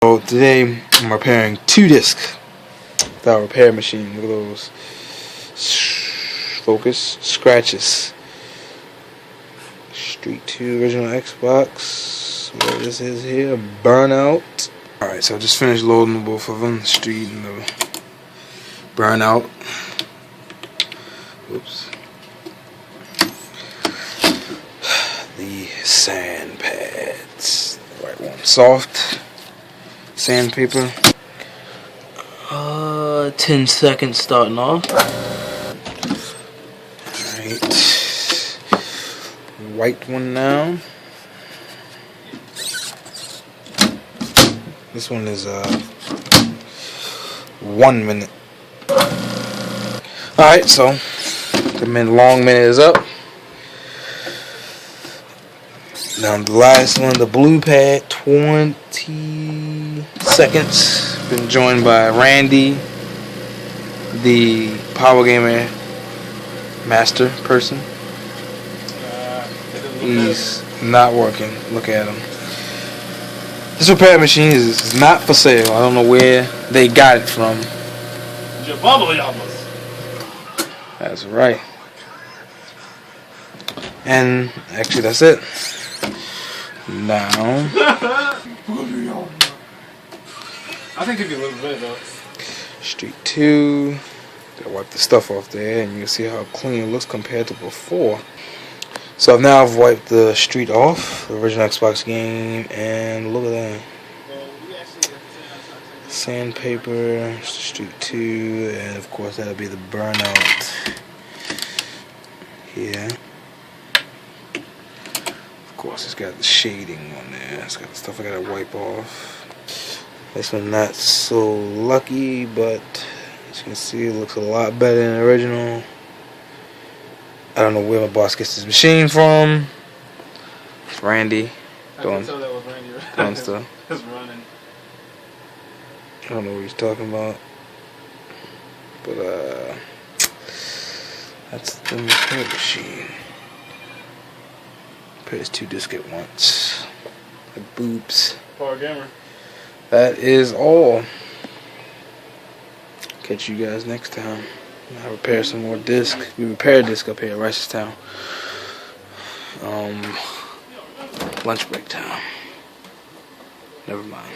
So today I'm repairing 2 discs with our repair machine. Look at those focus scratches. Street 2 original Xbox. What this is here, Burnout. Alright, so I just finished loading both of them, the Street and the Burnout. Oops. The sand pads. The right one. Soft sandpaper. 10 seconds starting off. Alright. White one now. This one is 1 minute. Alright, so the long minute is up. Now the last one, the blue pad, 20 seconds. Been joined by Randy, the Power Gamer master person. He's not working. Look at him. This repair machine is not for sale. I don't know where they got it from. That's right. And actually that's it. Now I think it'd be a little bit though. Street 2. Gotta wipe the stuff off there and you can see how clean it looks compared to before. So now I've wiped the Street off, the original Xbox game, and look at that. Sandpaper, Street 2, and of course that'll be the Burnout here. Of course it's got the shading on there, it's got the stuff I gotta wipe off. This one not so lucky, but as you can see it looks a lot better than the original. I don't know where my boss gets his machine from. It's Randy. I can tell that was Randy. Doing stuff. It's running. I don't know what he's talking about. But that's the repair machine. Repair this 2 discs at once. The boobs. Power Gamer. That is all. Catch you guys next time. I'll repair some more discs. We repair a disc up here at Ricestown. Lunch break time. Never mind.